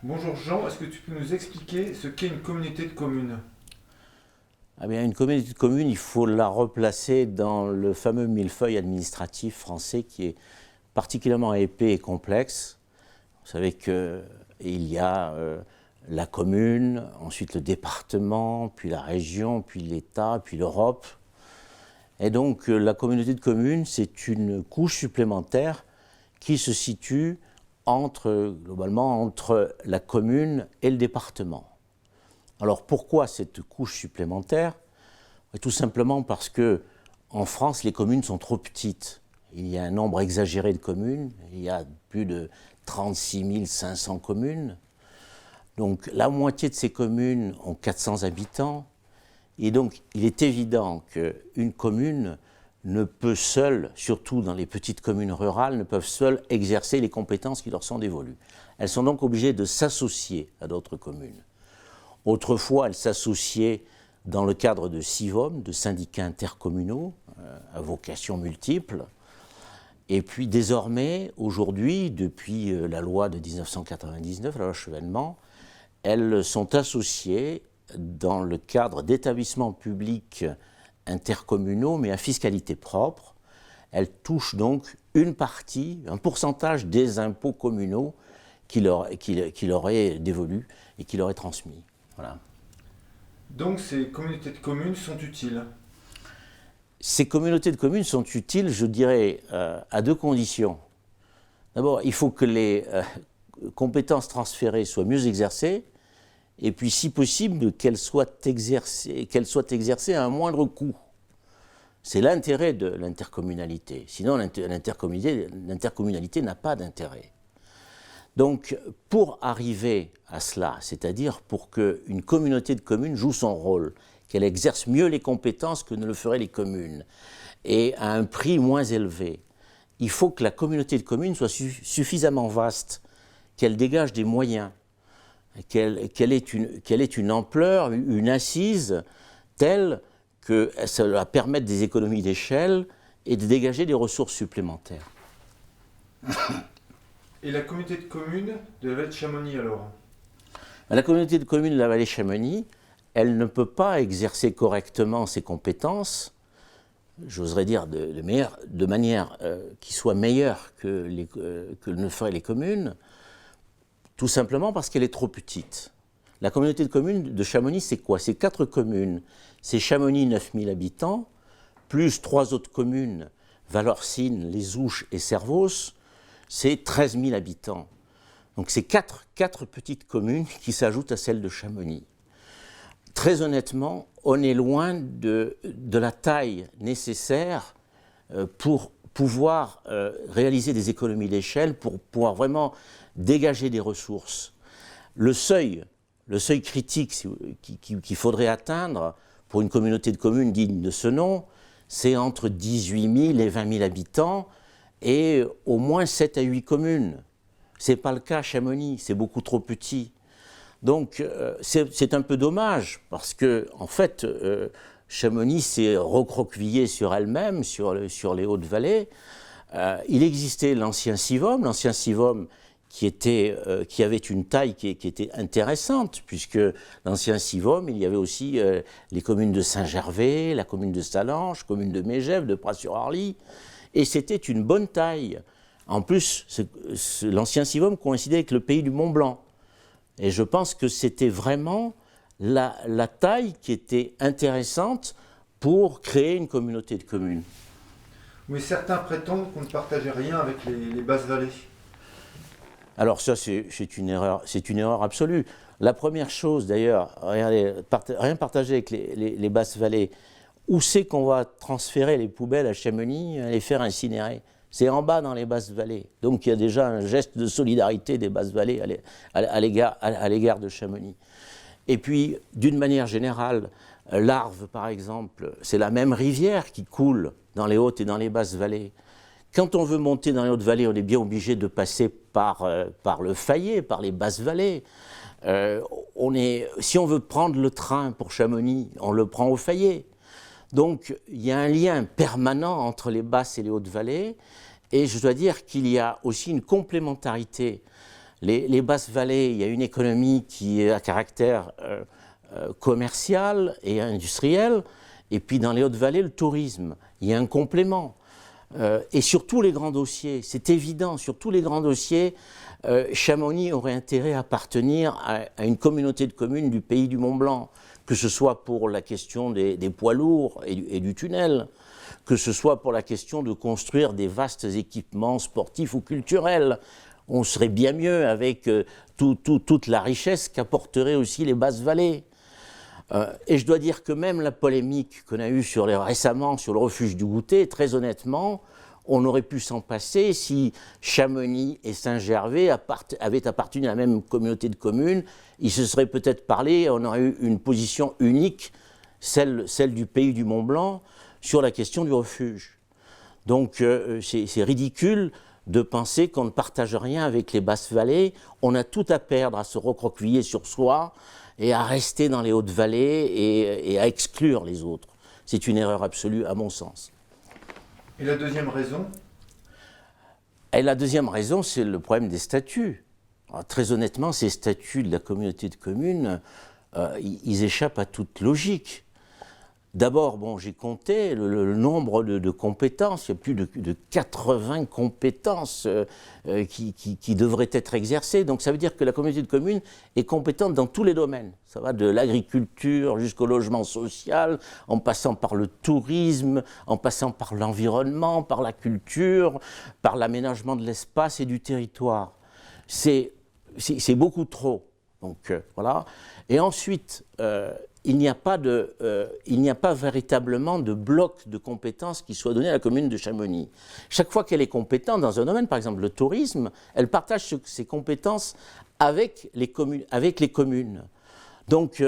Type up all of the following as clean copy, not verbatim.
Bonjour Jean, est-ce que tu peux nous expliquer ce qu'est une communauté de communes? Ah bien, une communauté de communes, il faut la replacer dans le fameux millefeuille administratif français qui est particulièrement épais et complexe. Vous savez qu'il y a la commune, ensuite le département, puis la région, puis l'État, puis l'Europe. Et donc la communauté de communes, c'est une couche supplémentaire qui se situe globalement entre la commune et le département. Alors pourquoi cette couche supplémentaire? Tout simplement parce que en France, les communes sont trop petites. Il y a un nombre exagéré de communes, il y a plus de 36 500 communes. Donc la moitié de ces communes ont 400 habitants. Et donc il est évident qu'une commune ne peut seule, surtout dans les petites communes rurales, ne peuvent seules exercer les compétences qui leur sont dévolues. Elles sont donc obligées de s'associer à d'autres communes. Autrefois, elles s'associaient dans le cadre de SIVOM, de syndicats intercommunaux, à vocation multiple. Et puis désormais, aujourd'hui, depuis la loi de 1999, la loi Chevènement, elles sont associées dans le cadre d'établissements publics intercommunaux, mais à fiscalité propre. Elles touchent donc une partie, un pourcentage des impôts communaux qui leur est dévolu et qui leur est transmis. Voilà. Donc ces communautés de communes sont utiles. Ces communautés de communes sont utiles, je dirais, à deux conditions. D'abord, il faut que les compétences transférées soient mieux exercées, et puis, si possible, qu'elles soient exercées à un moindre coût. C'est l'intérêt de l'intercommunalité. Sinon, l'intercommunalité n'a pas d'intérêt. Donc, pour arriver à cela, c'est-à-dire pour qu'une communauté de communes joue son rôle, qu'elle exerce mieux les compétences que ne le feraient les communes, et à un prix moins élevé, il faut que la communauté de communes soit suffisamment vaste, qu'elle dégage des moyens, qu'elle ait une ampleur, une assise telle que ça va permettre des économies d'échelle et de dégager des ressources supplémentaires. Et la communauté de communes de la vallée de Chamonix alors? La communauté de communes de la vallée Chamonix, elle ne peut pas exercer correctement ses compétences, j'oserais dire de manière qui soit meilleure que ne feraient les communes, tout simplement parce qu'elle est trop petite. La communauté de communes de Chamonix, c'est quoi? C'est 4 communes. C'est Chamonix, 9000 habitants, plus 3 autres communes, Valorcine, Les Ouches et Servoz, c'est 13 000 habitants. Donc c'est 4 petites communes qui s'ajoutent à celle de Chamonix. Très honnêtement, on est loin de la taille nécessaire pour pouvoir réaliser des économies d'échelle, pour pouvoir vraiment dégager des ressources. Le seuil critique qu'il faudrait atteindre pour une communauté de communes digne de ce nom, c'est entre 18 000 et 20 000 habitants et au moins 7 à 8 communes. Ce n'est pas le cas à Chamonix, c'est beaucoup trop petit. Donc c'est un peu dommage parce que en fait Chamonix s'est recroquevillée sur elle-même, sur les Hautes-Vallées. Il existait l'ancien SIVOM qui avait une taille qui était intéressante, puisque l'ancien SIVOM, il y avait aussi les communes de Saint-Gervais, la commune de Salanches, la commune de Mégève, de Pras-sur-Arly, et c'était une bonne taille. En plus, l'ancien SIVOM coïncidait avec le pays du Mont-Blanc. Et je pense que c'était vraiment la taille qui était intéressante pour créer une communauté de communes. Mais certains prétendent qu'on ne partageait rien avec les basses vallées. Alors ça, c'est une erreur absolue. La première chose, d'ailleurs, regardez, rien partager avec les basses vallées. Où c'est qu'on va transférer les poubelles à Chamonix, les faire incinérer? C'est en bas dans les basses vallées. Donc il y a déjà un geste de solidarité des basses vallées à l'égard de Chamonix. Et puis, d'une manière générale, l'Arve, par exemple, c'est la même rivière qui coule dans les hautes et dans les basses vallées. Quand on veut monter dans les hautes vallées, on est bien obligé de passer par le Fayet, par les basses vallées. Si on veut prendre le train pour Chamonix, on le prend au Fayet. Donc il y a un lien permanent entre les basses et les hautes vallées, et je dois dire qu'il y a aussi une complémentarité. Les basses vallées, il y a une économie qui est à caractère commercial et industriel, et puis dans les hautes vallées, le tourisme. Il y a un complément. Et sur tous les grands dossiers, c'est évident, sur tous les grands dossiers, Chamonix aurait intérêt à appartenir à une communauté de communes du pays du Mont-Blanc, que ce soit pour la question des poids lourds et du tunnel, que ce soit pour la question de construire des vastes équipements sportifs ou culturels. On serait bien mieux avec toute la richesse qu'apporteraient aussi les basses vallées. Et je dois dire que même la polémique qu'on a eue récemment sur le refuge du Goûter, très honnêtement, on aurait pu s'en passer si Chamonix et Saint-Gervais avaient appartenu à la même communauté de communes. Ils se seraient peut-être parlé, on aurait eu une position unique, celle du pays du Mont-Blanc, sur la question du refuge. Donc c'est ridicule de penser qu'on ne partage rien avec les basses vallées. On a tout à perdre à se recroqueviller sur soi et à rester dans les hautes vallées et à exclure les autres. C'est une erreur absolue à mon sens. Et la deuxième raison? Et la deuxième raison, c'est le problème des statuts. Alors, très honnêtement, ces statuts de la communauté de communes, ils échappent à toute logique. D'abord, bon, j'ai compté le nombre de compétences. Il y a plus de 80 compétences qui devraient être exercées. Donc ça veut dire que la communauté de communes est compétente dans tous les domaines. Ça va de l'agriculture jusqu'au logement social, en passant par le tourisme, en passant par l'environnement, par la culture, par l'aménagement de l'espace et du territoire. C'est beaucoup trop. Donc voilà. Et ensuite, il n'y a pas véritablement de bloc de compétences qui soit donné à la commune de Chamonix. Chaque fois qu'elle est compétente dans un domaine, par exemple le tourisme, elle partage ses compétences avec les communes. Donc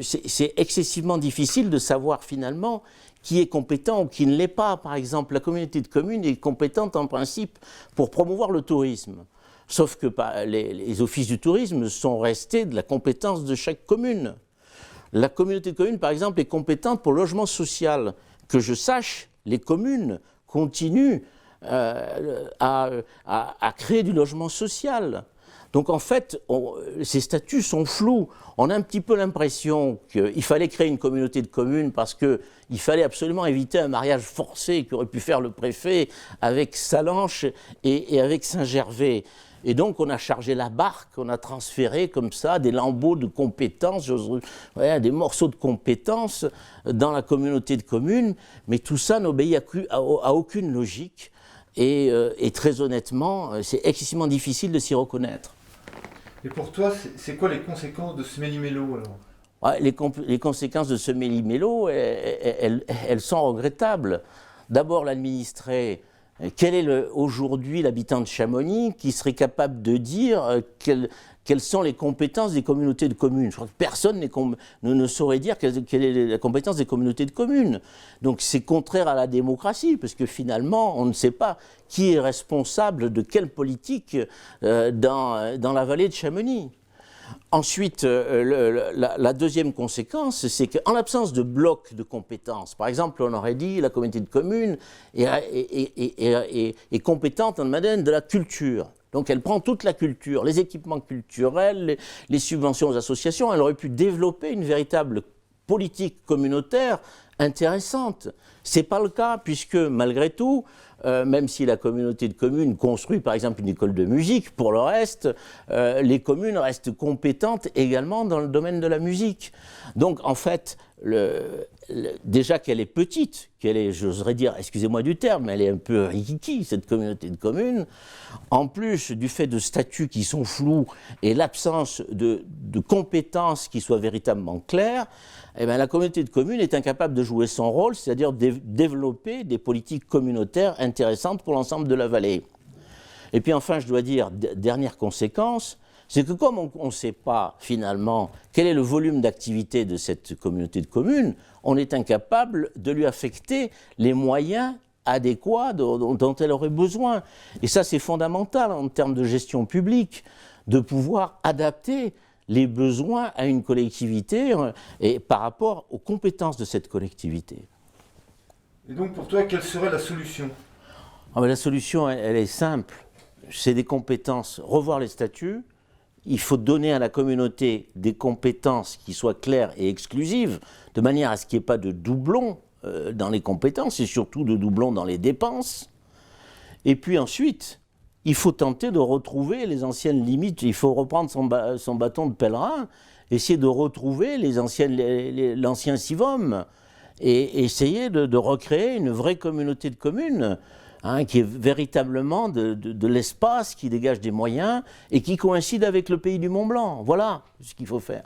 c'est excessivement difficile de savoir finalement qui est compétent ou qui ne l'est pas. Par exemple, la communauté de communes est compétente en principe pour promouvoir le tourisme. Sauf que les offices du tourisme sont restés de la compétence de chaque commune. La communauté de communes, par exemple, est compétente pour le logement social. Que je sache, les communes continuent à créer du logement social. Donc en fait, ces statuts sont flous. On a un petit peu l'impression qu'il fallait créer une communauté de communes parce qu'il fallait absolument éviter un mariage forcé qu'aurait pu faire le préfet avec Sallanches et avec Saint-Gervais. Et donc on a chargé la barque, on a transféré comme ça des lambeaux de compétences, des morceaux de compétences dans la communauté de communes, mais tout ça n'obéit à aucune logique et très honnêtement, c'est excessivement difficile de s'y reconnaître. Et pour toi, c'est quoi les conséquences de ce méli-mélo alors? Ouais, les conséquences de ce méli-mélo, elles sont regrettables. D'abord l'administré. Quel est aujourd'hui l'habitant de Chamonix qui serait capable de dire quelles sont les compétences des communautés de communes? Je crois que personne ne saurait dire quelle est la compétence des communautés de communes. Donc c'est contraire à la démocratie, parce que finalement, on ne sait pas qui est responsable de quelle politique dans la vallée de Chamonix. Ensuite, la deuxième conséquence, c'est qu'en l'absence de bloc de compétences, par exemple, on aurait dit la communauté de communes est compétente en domaine de la culture. Donc elle prend toute la culture, les équipements culturels, les subventions aux associations. Elle aurait pu développer une véritable politique communautaire intéressante. Ce n'est pas le cas, puisque malgré tout, même si la communauté de communes construit par exemple une école de musique, pour le reste, les communes restent compétentes également dans le domaine de la musique. Donc en fait, déjà qu'elle est petite, qu'elle est, j'oserais dire, excusez-moi du terme, elle est un peu rikiki, cette communauté de communes, en plus du fait de statuts qui sont flous et l'absence de compétences qui soient véritablement claires, eh bien, la communauté de communes est incapable de jouer son rôle, c'est-à-dire développer des politiques communautaires intéressantes pour l'ensemble de la vallée. Et puis enfin, je dois dire, dernière conséquence, c'est que comme on ne sait pas finalement quel est le volume d'activité de cette communauté de communes, on est incapable de lui affecter les moyens adéquats dont elle aurait besoin. Et ça, c'est fondamental en termes de gestion publique, de pouvoir adapter les besoins à une collectivité et par rapport aux compétences de cette collectivité. Et donc pour toi, quelle serait la solution? La solution, elle est simple. c'est des compétences, revoir les statuts. Il faut donner à la communauté des compétences qui soient claires et exclusives, de manière à ce qu'il n'y ait pas de doublons dans les compétences et surtout de doublons dans les dépenses. Et puis ensuite, il faut tenter de retrouver les anciennes limites. Il faut reprendre son bâton de pèlerin, essayer de retrouver l'ancien CIVOM et essayer de recréer une vraie communauté de communes, hein, qui est véritablement de l'espace, qui dégage des moyens et qui coïncide avec le pays du Mont-Blanc. Voilà ce qu'il faut faire.